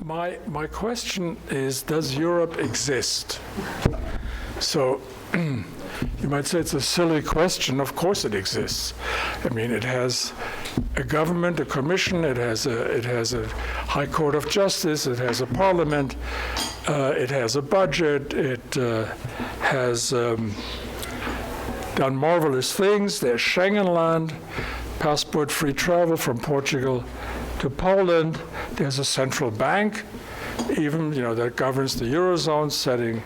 My question is, does Europe exist? So you might say it's a silly question. Of course it exists. I mean, it has a government, a commission, it has a High Court of Justice, it has a parliament, it has a budget, it has done marvelous things. There's Schengen land, passport-free travel from Portugal to Poland. There's a central bank, even, that governs the Eurozone, setting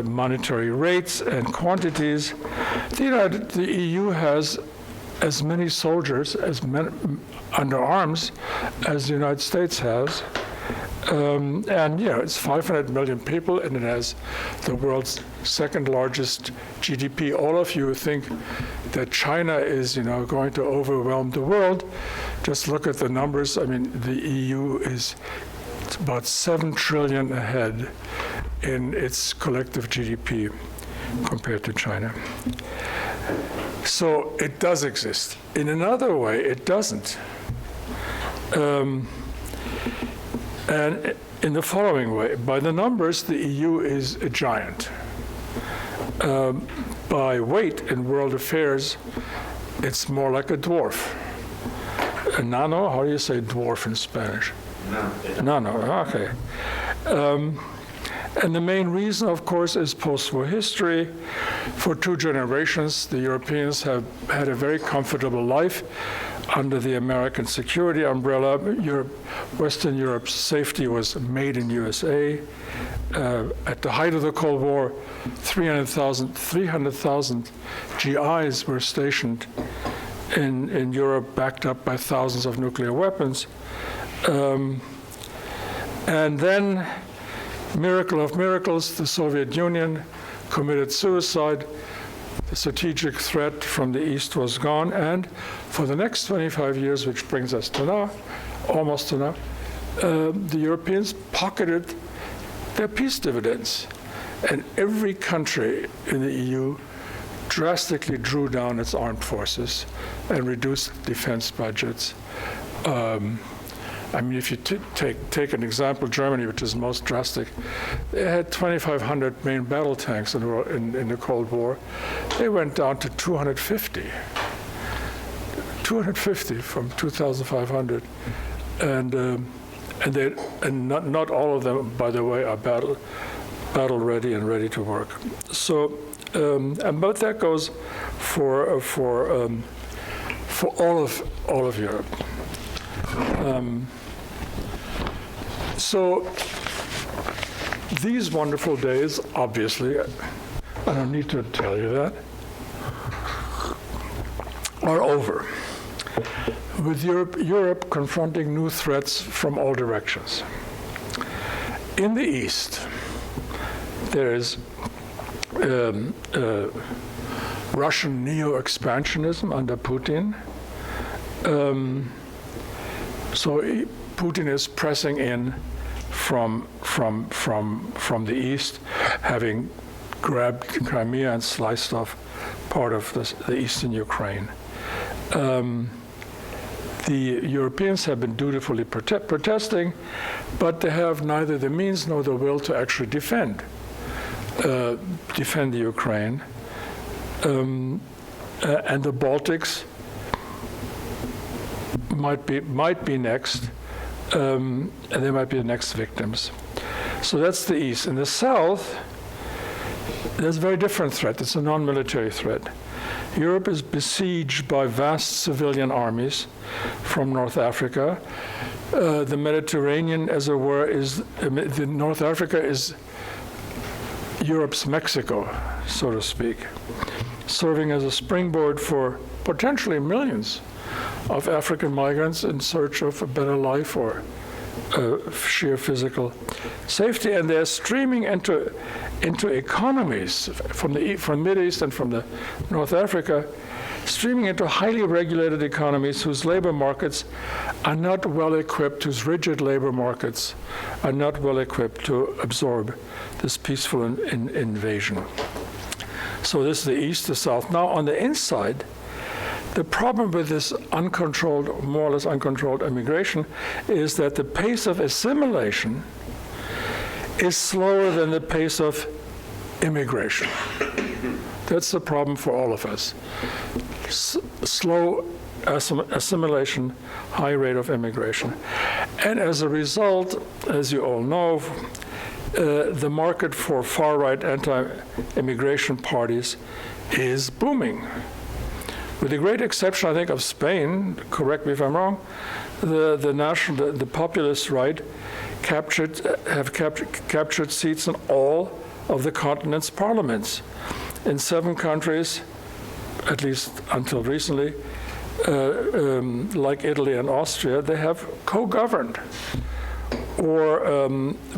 monetary rates and quantities. The EU has as many soldiers, under arms, as the United States has. It's 500 million people, and it has the world's second largest GDP. All of you think that China is, going to overwhelm the world. Just look at the numbers. I mean, the EU is about 7 trillion ahead in its collective GDP compared to China. So it does exist. In another way, it doesn't. And in the following way, by the numbers, the EU is a giant. By weight in world affairs, it's more like a dwarf. A nano, how do you say dwarf in Spanish? Nano, okay. And the main reason, of course, is post-war history. For 2 generations, the Europeans have had a very comfortable life under the American security umbrella. Western Europe's safety was made in USA. At the height of the Cold War, 300,000 GIs were stationed in Europe, backed up by thousands of nuclear weapons. And then, miracle of miracles, the Soviet Union committed suicide. The strategic threat from the East was gone, and for the next 25 years, which brings us to now, almost to now, the Europeans pocketed their peace dividends. And every country in the EU drastically drew down its armed forces and reduced defense budgets. If you take an example, Germany, which is most drastic, they had 2,500 main battle tanks in the Cold War. They went down to 250. 250 from 2,500, and not all of them, by the way, are battle ready and ready to work. So, but that goes for all of Europe. So these wonderful days, obviously, I don't need to tell you that, are over, with Europe confronting new threats from all directions. In the East, there is Russian neo-expansionism under Putin. So Putin is pressing in from the east, having grabbed Crimea and sliced off part of the eastern Ukraine. The Europeans have been dutifully protesting, but they have neither the means nor the will to actually defend the Ukraine. And the Baltics might be next, and they might be the next victims. So that's the East. In the South, there's a very different threat. It's a non-military threat. Europe is besieged by vast civilian armies from North Africa. The Mediterranean, as it were, North Africa is Europe's Mexico, so to speak, serving as a springboard for potentially millions of African migrants in search of a better life or sheer physical safety, and they're streaming into economies from Middle East and from the North Africa, streaming into highly regulated economies whose labor markets are not well equipped, whose rigid labor markets are not well equipped to absorb this peaceful invasion. So this is the East, the South. Now on the inside, The problem with this uncontrolled, more or less uncontrolled immigration is that the pace of assimilation is slower than the pace of immigration. That's the problem for all of us. Slow assimilation, high rate of immigration. And as a result, as you all know, the market for far-right anti-immigration parties is booming. With the great exception, I think, of Spain, correct me if I'm wrong, the populist right have captured seats in all of the continent's parliaments. In 7 countries, at least until recently, like Italy and Austria, they have co-governed or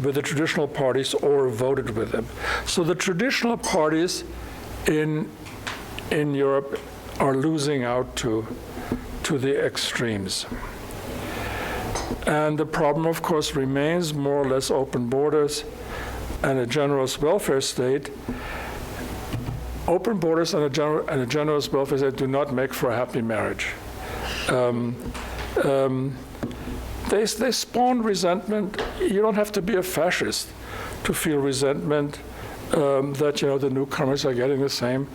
with the traditional parties or voted with them. So the traditional parties in Europe are losing out to the extremes. And the problem, of course, remains more or less open borders and a generous welfare state. Open borders and a generous welfare state do not make for a happy marriage. They spawn resentment. You don't have to be a fascist to feel resentment that the newcomers are getting the same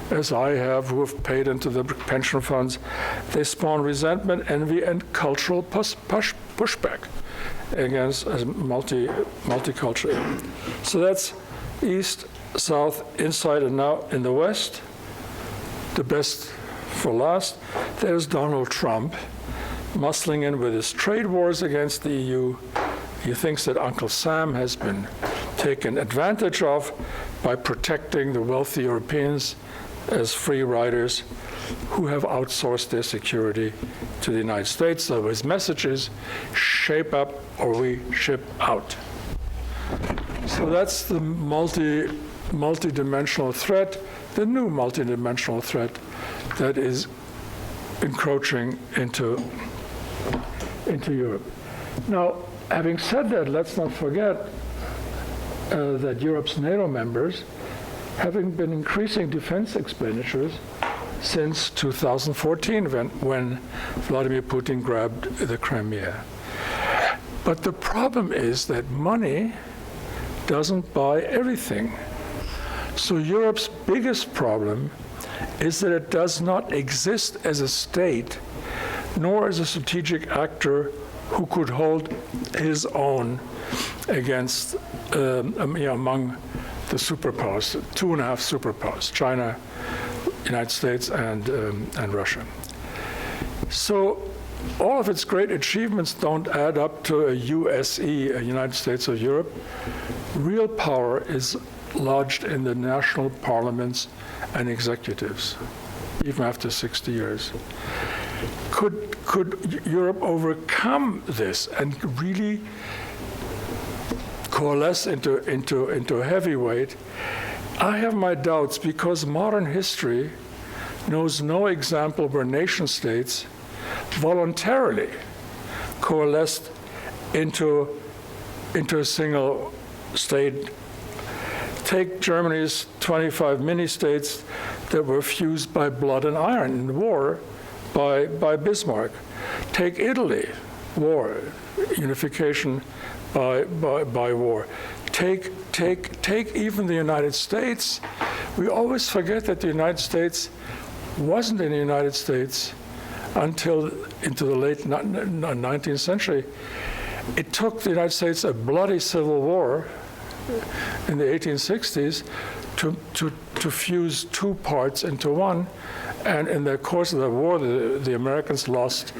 as I have, who have paid into the pension funds. They spawn resentment, envy, and cultural pushback against multicultural. So that's East, South, inside, and now in the West. The best for last, there's Donald Trump muscling in with his trade wars against the EU. He thinks that Uncle Sam has been taken advantage of by protecting the wealthy Europeans as free riders who have outsourced their security to the United States. So his message is, shape up or we ship out. So that's the multi-dimensional threat, the new multi-dimensional threat that is encroaching into Europe. Now, having said that, let's not forget that Europe's NATO members, having been increasing defense expenditures since 2014, when Vladimir Putin grabbed the Crimea. But the problem is that money doesn't buy everything. So Europe's biggest problem is that it does not exist as a state, nor as a strategic actor who could hold his own against, among the superpowers, 2.5 superpowers, China, United States, and Russia. So all of its great achievements don't add up to a USE, a United States of Europe. Real power is lodged in the national parliaments and executives, even after 60 years. Could Europe overcome this and really coalesce into a heavyweight? I have my doubts, because modern history knows no example where nation states voluntarily coalesced into a single state. Take Germany's 25 mini-states that were fused by blood and iron in war by Bismarck. Take Italy, war, unification by war. Take even the United States. We always forget that the United States wasn't in the United States until into the late 19th century. It took the United States a bloody civil war in the 1860s to fuse 2 parts into one. And in the course of the war, the Americans lost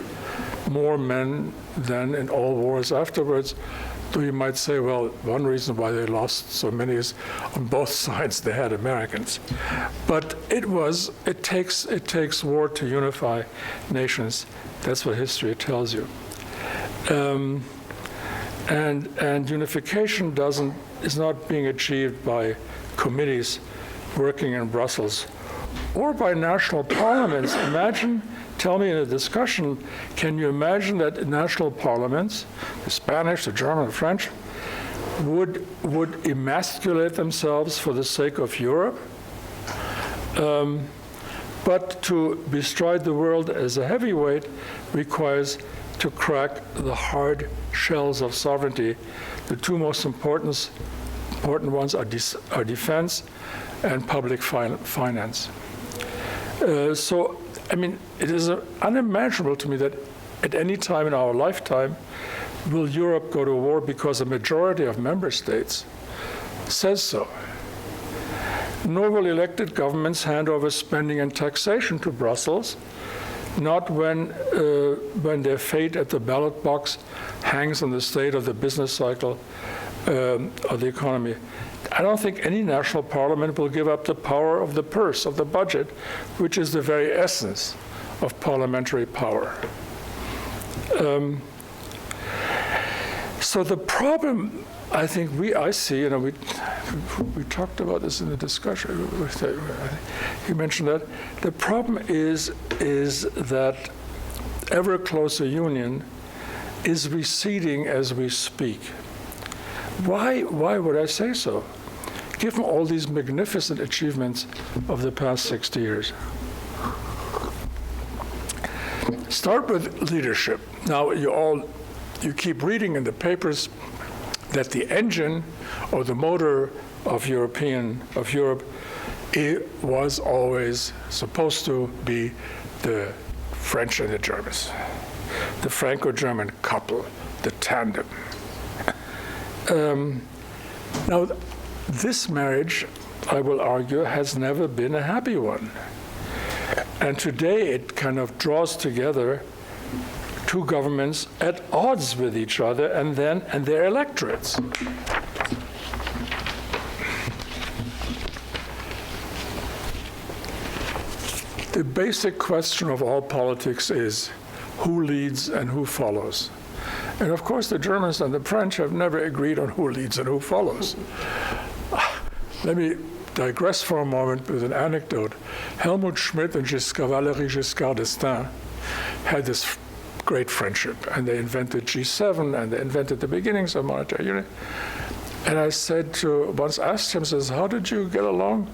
more men than in all wars afterwards. Though you might say, well, one reason why they lost so many is on both sides they had Americans. But it takes war to unify nations. That's what history tells you. And unification is not being achieved by committees working in Brussels or by national parliaments. Tell me in a discussion, can you imagine that national parliaments, the Spanish, the German, the French, would emasculate themselves for the sake of Europe? But to bestride the world as a heavyweight requires to crack the hard shells of sovereignty. The two most important ones are defense and public finance. So, I mean, it is unimaginable to me that at any time in our lifetime will Europe go to war because a majority of member states says so. Nor will elected governments hand over spending and taxation to Brussels, not when their fate at the ballot box hangs on the state of the business cycle of the economy. I don't think any national parliament will give up the power of the purse, of the budget, which is the very essence of parliamentary power. So the problem, I think I see, we talked about this in the discussion. You mentioned that the problem is that ever closer union is receding as we speak. Why would I say so? Given all these magnificent achievements of the past 60 years. Start with leadership. Now you keep reading in the papers that the engine or the motor of Europe, it was always supposed to be the French and the Germans, the Franco-German couple, the tandem. Now, this marriage, I will argue, has never been a happy one. And today it kind of draws together two governments at odds with each other and their electorates. The basic question of all politics is who leads and who follows. And of course, the Germans and the French have never agreed on who leads and who follows. Let me digress for a moment with an anecdote. Helmut Schmidt and Valéry Giscard d'Estaing had this great friendship, and they invented G7, and they invented the beginnings of monetary union. And I once asked him, how did you get along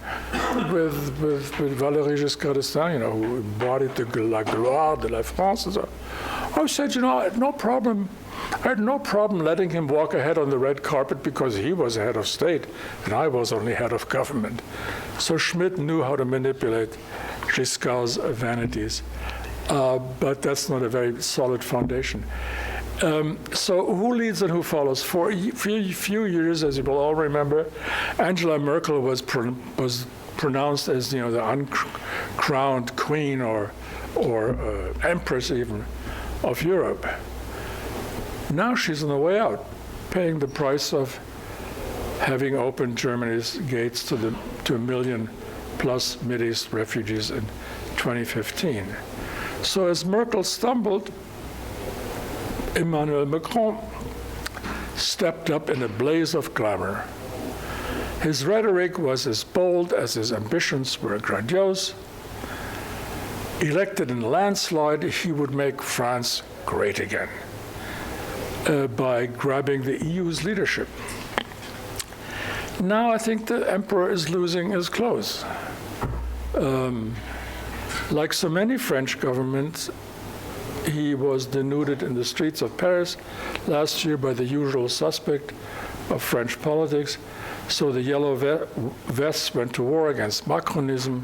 with Valéry Giscard d'Estaing, who embodied la gloire de la France? And so I said, I had no problem letting him walk ahead on the red carpet because he was head of state and I was only head of government. So Schmidt knew how to manipulate Giscard's vanities, but that's not a very solid foundation. So who leads and who follows? For a few years, as you will all remember, Angela Merkel was pronounced as the uncrowned queen or empress even of Europe. Now she's on the way out, paying the price of having opened Germany's gates to 1 million plus Mideast refugees in 2015. So as Merkel stumbled, Emmanuel Macron stepped up in a blaze of glamour. His rhetoric was as bold as his ambitions were grandiose. Elected in a landslide, he would make France great again by grabbing the EU's leadership. Now I think the emperor is losing his clothes. Like so many French governments, he was denuded in the streets of Paris last year by the usual suspect of French politics. So the yellow vests went to war against Macronism,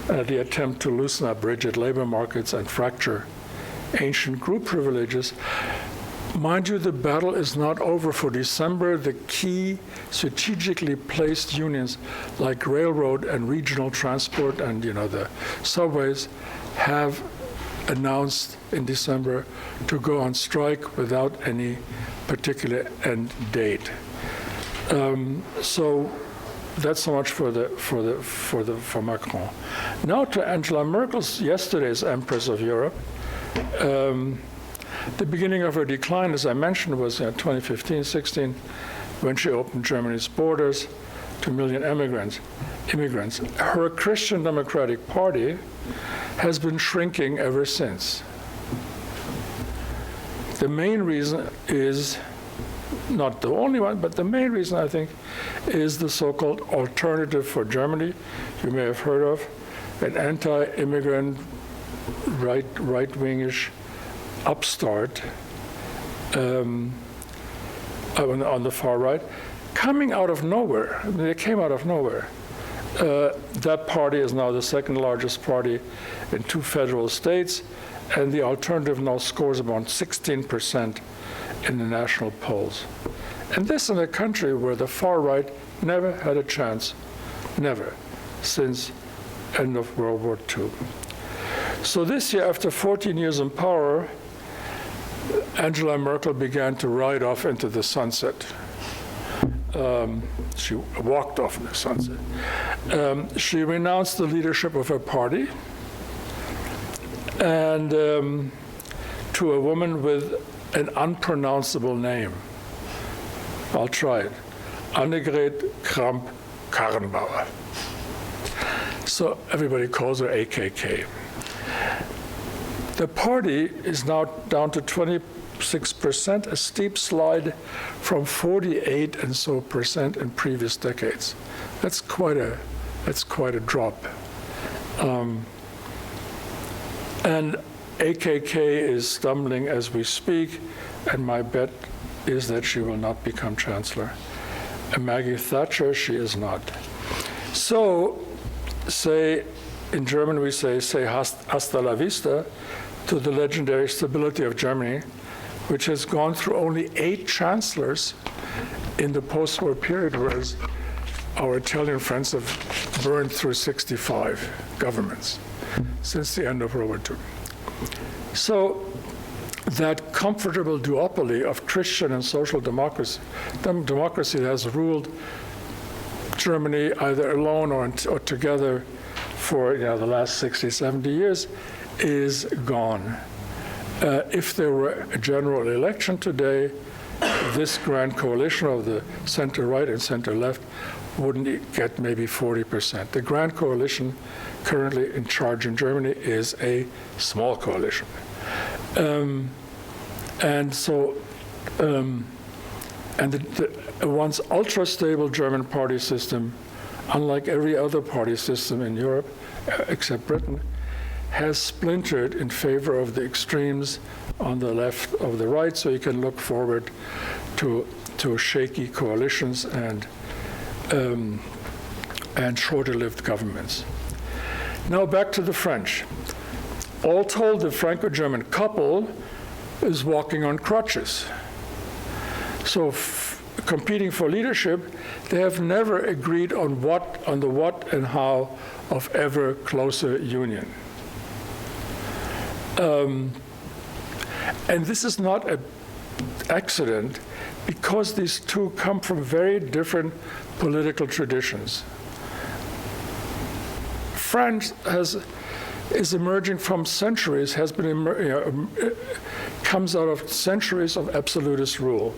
the attempt to loosen up rigid labor markets and fracture ancient group privileges. Mind you, the battle is not over. For December, the key strategically placed unions like railroad and regional transport and the subways have announced in December to go on strike without any particular end date. So that's so much for Macron. Now to Angela Merkel's yesterday's Empress of Europe. The beginning of her decline, as I mentioned, was 2015-16, when she opened Germany's borders to 1 million immigrants. Her Christian Democratic Party has been shrinking ever since. The main reason is, not the only one, but the main reason, I think, is the so-called Alternative for Germany, you may have heard of, an anti-immigrant, right-wingish upstart on the far right, coming out of nowhere. I mean, they came out of nowhere. That party is now the second largest party in 2 federal states, and the alternative now scores about 16% in the national polls. And this in a country where the far right never had a chance, never, since end of World War II. So this year, after 14 years in power, Angela Merkel began to ride off into the sunset. She walked off in the sunset. She renounced the leadership of her party and to a woman with an unpronounceable name. I'll try it. Annegret Kramp-Karrenbauer. So everybody calls her AKK. The party is now down to 26%, a steep slide from 48 and so percent in previous decades. That's quite a drop. And AKK is stumbling as we speak, and my bet is that she will not become chancellor. And Maggie Thatcher, she is not. So, say, in German we say hasta la vista to the legendary stability of Germany, which has gone through only 8 chancellors in the post-war period, whereas our Italian friends have burned through 65 governments since the end of World War II. So that comfortable duopoly of Christian and social democracy that has ruled Germany either alone or together for the last 60, 70 years is gone. If there were a general election today, this grand coalition of the center-right and center-left wouldn't get maybe 40%. The grand coalition currently in charge in Germany is a small coalition. And the once ultra-stable German party system, unlike every other party system in Europe, except Britain, has splintered in favor of the extremes on the left of the right, so you can look forward to shaky coalitions and shorter-lived governments. Now back to the French. All told, the Franco-German couple is walking on crutches. So competing for leadership, they have never agreed on the what and how of ever closer union. And this is not an accident, because these two come from very different political traditions. France is emerging from centuries, comes out of centuries of absolutist rule.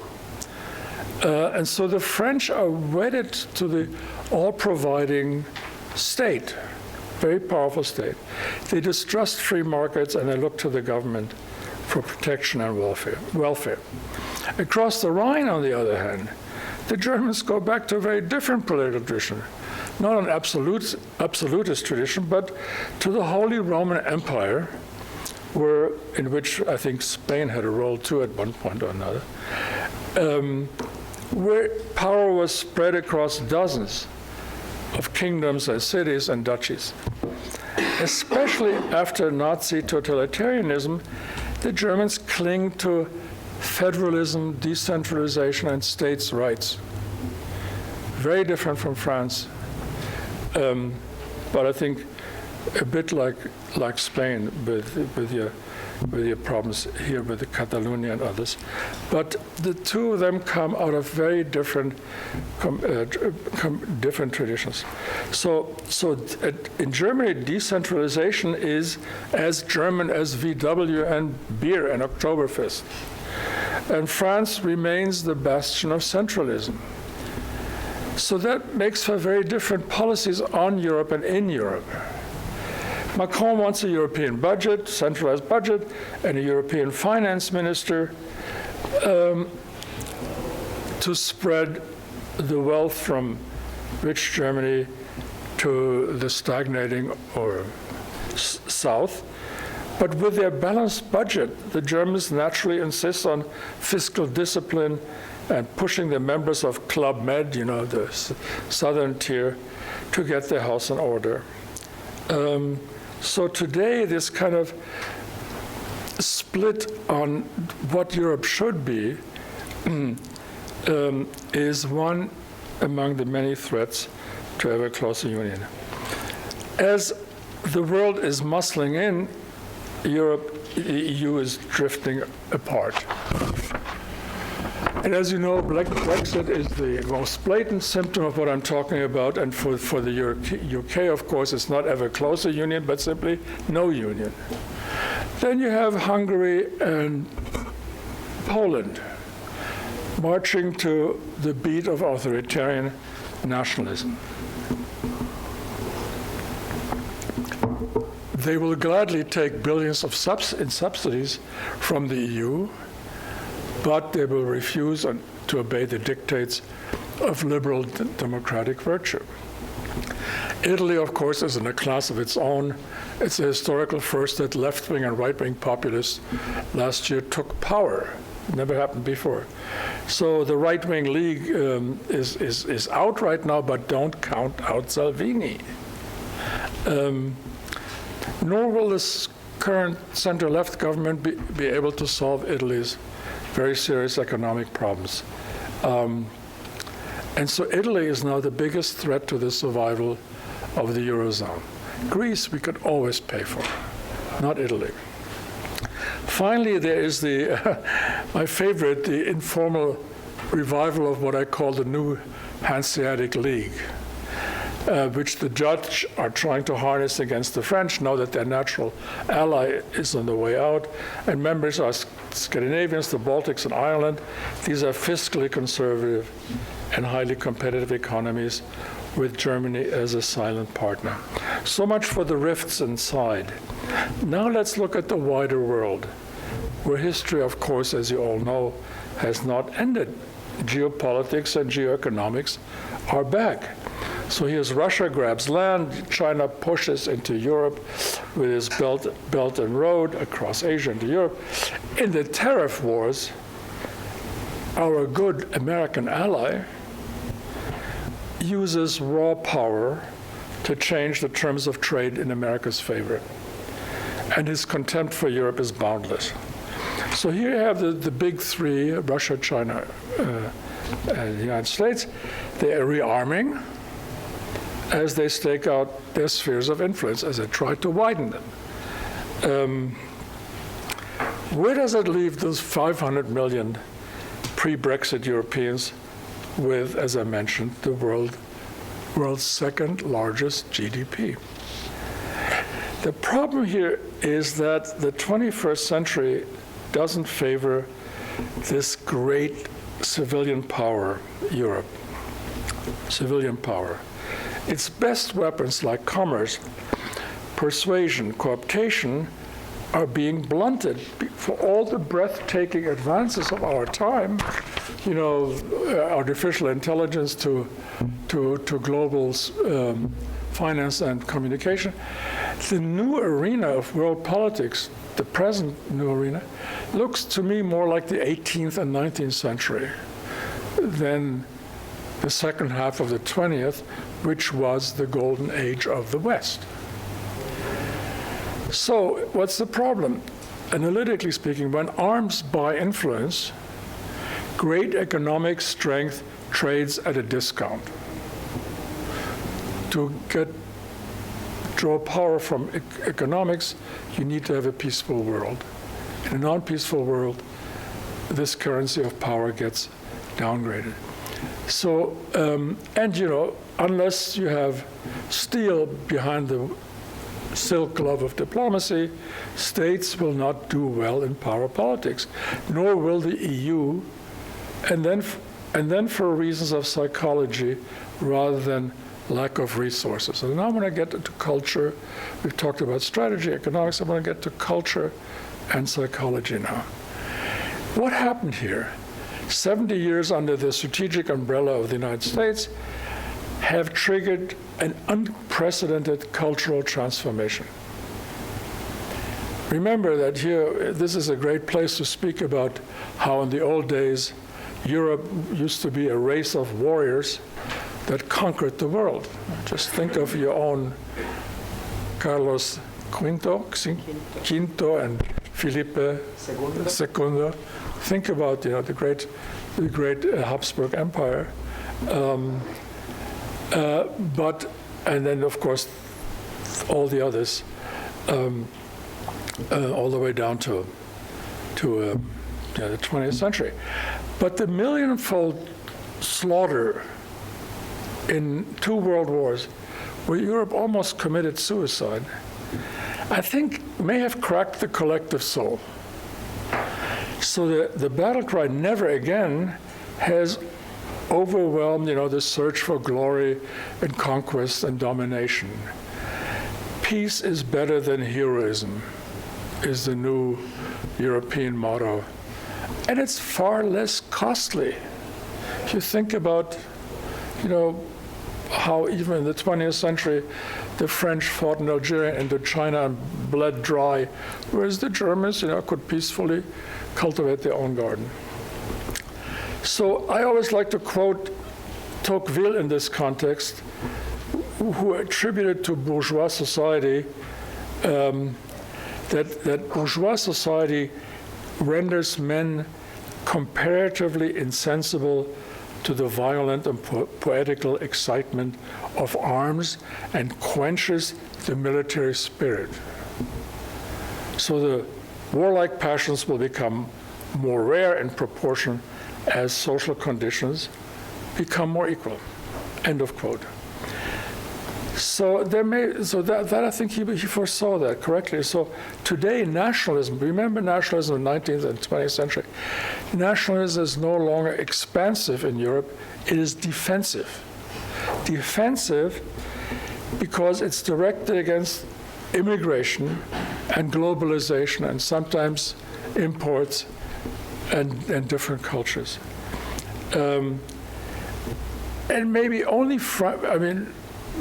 And so the French are wedded to the all-providing state, very powerful state. They distrust free markets, and they look to the government for protection and welfare. Across the Rhine, on the other hand, the Germans go back to a very different political tradition, not an absolutist tradition, but to the Holy Roman Empire, in which I think Spain had a role too at one point or another, where power was spread across dozens of kingdoms and cities and duchies. Especially after Nazi totalitarianism, the Germans cling to federalism, decentralization, and states' rights. Very different from France, but I think a bit like Spain with your problems here with the Catalonia and others. But the two of them come out of very different different traditions. So in Germany, decentralization is as German as VW and beer and Oktoberfest. And France remains the bastion of centralism. So that makes for very different policies on Europe and in Europe. Macron wants a European budget, centralized budget, and a European finance minister to spread the wealth from rich Germany to the stagnating or south. But with their balanced budget, the Germans naturally insist on fiscal discipline and pushing the members of Club Med, the southern tier, to get their house in order. So today, this kind of split on what Europe should be is one among the many threats to ever closer union. As the world is muscling in, the EU is drifting apart. And as you know, Brexit is the most blatant symptom of what I'm talking about. And for the UK, of course, it's not ever closer union, but simply no union. Then you have Hungary and Poland marching to the beat of authoritarian nationalism. They will gladly take billions in subsidies from the EU, but they will refuse to obey the dictates of liberal democratic virtue. Italy, of course, is in a class of its own. It's a historical first that left-wing and right-wing populists last year took power. It never happened before. So the right-wing league is out right now, but don't count out Salvini. Nor will this current center-left government be able to solve Italy's very serious economic problems. And so Italy is now the biggest threat to the survival of the Eurozone. Greece we could always pay for, not Italy. Finally, there is my favorite, the informal revival of what I call the new Hanseatic League, which the Dutch are trying to harness against the French now that their natural ally is on the way out. And members are Scandinavians, the Baltics, and Ireland. These are fiscally conservative and highly competitive economies with Germany as a silent partner. So much for the rifts inside. Now let's look at the wider world, where history, of course, as you all know, has not ended. Geopolitics and geoeconomics are back. So here's Russia grabs land, China pushes into Europe with its Belt and Road across Asia into Europe. In the tariff wars, our good American ally uses raw power to change the terms of trade in America's favor. And his contempt for Europe is boundless. So here you have the big three, Russia, China, and the United States. They are rearming as they stake out their spheres of influence, as they try to widen them. Where does it leave those 500 million pre-Brexit Europeans with, as I mentioned, the world's second largest GDP? The problem here is that the 21st century doesn't favor this great civilian power, Europe, civilian power. Its best weapons like commerce, persuasion, cooptation are being blunted for all the breathtaking advances of our time, artificial intelligence to global finance and communication. The new arena of world politics, the present new arena, looks to me more like the 18th and 19th century than the second half of the 20th, which was the golden age of the West. So what's the problem? Analytically speaking, when arms buy influence, great economic strength trades at a discount. To draw power from economics, you need to have a peaceful world. In a non-peaceful world, this currency of power gets downgraded. So, unless you have steel behind the silk glove of diplomacy, states will not do well in power politics, nor will the EU, and then for reasons of psychology rather than lack of resources. And now I'm going to get into culture. We've talked about strategy, economics. I'm going to get to culture and psychology now. What happened here? 70 years under the strategic umbrella of the United States have triggered an unprecedented cultural transformation. Remember that here, this is a great place to speak about how in the old days, Europe used to be a race of warriors that conquered the world. Just think of your own Carlos Quinto and Felipe II. Think about the great Habsburg Empire. But and then of course all the others, all the way down to the 20th century. But the millionfold slaughter in 2 world wars, where Europe almost committed suicide, I think may have cracked the collective soul. So the battle cry, never again, has overwhelmed the search for glory and conquest and domination. Peace is better than heroism is the new European motto. And it's far less costly. If you think about, how even in the 20th century, the French fought in Algeria and Indochina and bled dry, whereas the Germans, could peacefully cultivate their own garden. So I always like to quote Tocqueville in this context, who attributed to bourgeois society that bourgeois society renders men comparatively insensible to the violent and poetical excitement of arms and quenches the military spirit. So the warlike passions will become more rare in proportion as social conditions become more equal. End of quote. So that I think he foresaw that correctly. So today, nationalism, remember nationalism in the 19th and 20th century, nationalism is no longer expansive in Europe, it is defensive. Defensive because it's directed against immigration and globalization and sometimes imports and different cultures. And maybe only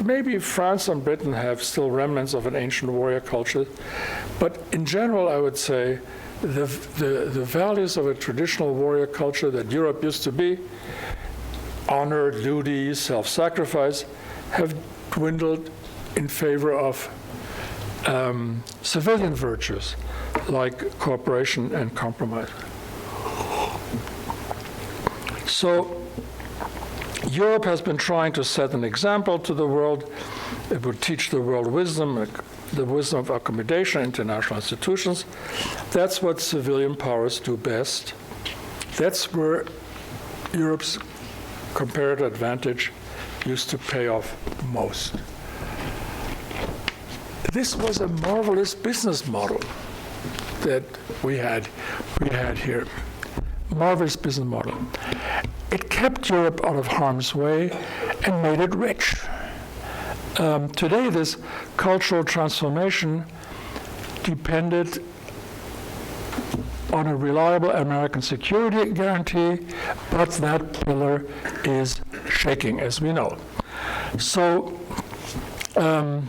maybe France and Britain have still remnants of an ancient warrior culture, but in general, I would say the values of a traditional warrior culture that Europe used to be, honor, duty, self-sacrifice, have dwindled in favor of civilian virtues like cooperation and compromise. So Europe has been trying to set an example to the world. It would teach the world wisdom, the wisdom of accommodation, international institutions. That's what civilian powers do best. That's where Europe's comparative advantage used to pay off most. This was a marvelous business model that we had here. Marvelous business model. It kept Europe out of harm's way and made it rich. Today, this cultural transformation depended on a reliable American security guarantee, but that pillar is shaking, as we know. So the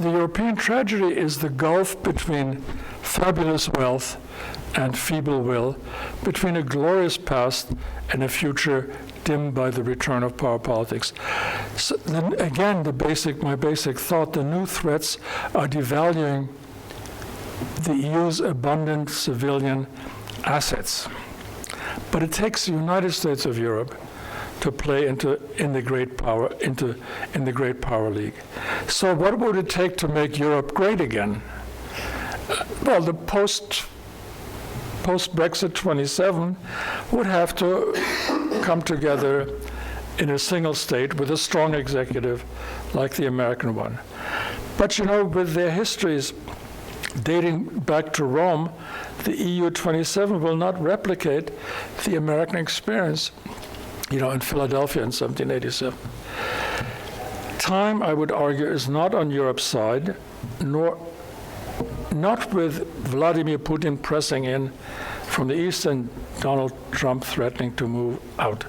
European tragedy is the gulf between fabulous wealth and feeble will, between a glorious past and a future dimmed by the return of power politics. So then again, my basic thought, the new threats are devaluing the EU's abundant civilian assets. But it takes the United States of Europe to play in the great power league. So what would it take to make Europe great again? Well, the post-Brexit 27 would have to come together in a single state with a strong executive like the American one. But with their histories dating back to Rome, the EU 27 will not replicate the American experience, in Philadelphia in 1787. Time, I would argue, is not on Europe's side, not with Vladimir Putin pressing in from the east and Donald Trump threatening to move out.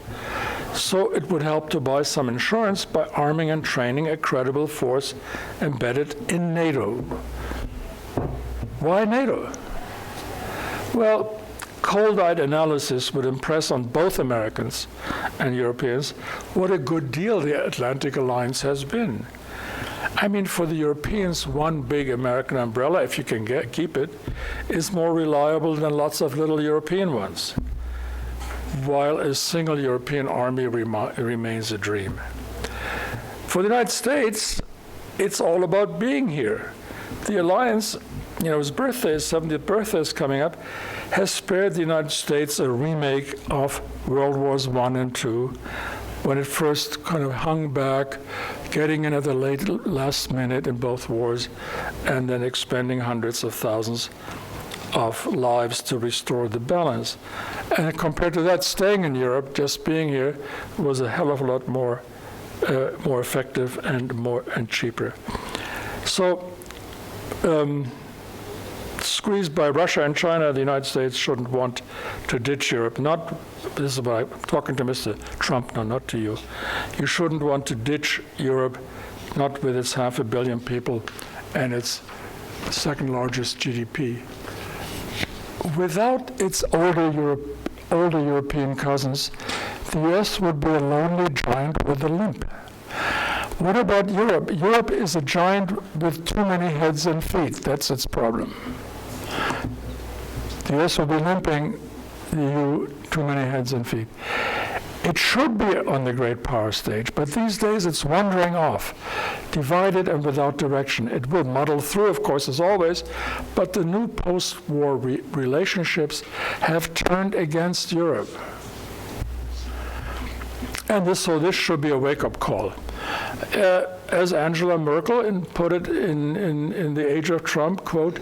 So it would help to buy some insurance by arming and training a credible force embedded in NATO. Why NATO? Well, cold-eyed analysis would impress on both Americans and Europeans what a good deal the Atlantic Alliance has been. I mean, for the Europeans, one big American umbrella, if you can keep it, is more reliable than lots of little European ones, while a single European army remains a dream. For the United States, it's all about being here. The alliance, his birthday, his 70th birthday is coming up, has spared the United States a remake of World Wars I and II, when it first kind of hung back, getting in at the last minute in both wars, and then expending hundreds of thousands of lives to restore the balance. And compared to that, staying in Europe, just being here, was a hell of a lot more effective and cheaper. So, squeezed by Russia and China, the United States shouldn't want to ditch Europe. This is what I'm talking to Mr. Trump, no, not to you. You shouldn't want to ditch Europe, not with its 500 million people and its second largest GDP. Without its older European cousins, the US would be a lonely giant with a limp. What about Europe? Europe is a giant with too many heads and feet. That's its problem. The US will be limping, the EU, too many heads and feet. It should be on the great power stage, but these days it's wandering off, divided and without direction. It will muddle through, of course, as always, but the new post-war relationships have turned against Europe. And so this should be a wake-up call. As Angela Merkel put it in the age of Trump, quote,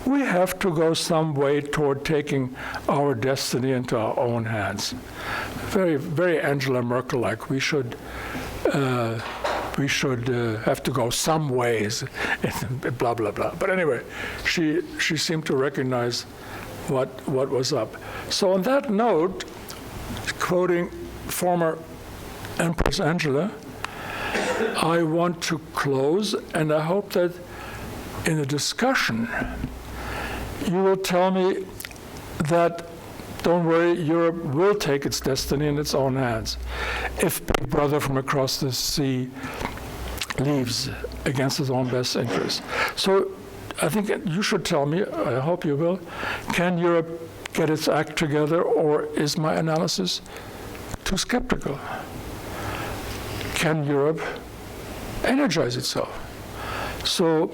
we have to go some way toward taking our destiny into our own hands. Very, very Angela Merkel-like. We should have to go some ways, blah, blah, blah. But anyway, she seemed to recognize what was up. So on that note, quoting former Empress Angela, I want to close, and I hope that in the discussion you will tell me that, don't worry, Europe will take its destiny in its own hands if Big Brother from across the sea leaves against his own best interests. So I think you should tell me, I hope you will, can Europe get its act together, or is my analysis too skeptical? Can Europe energize itself? So,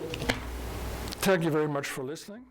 thank you very much for listening.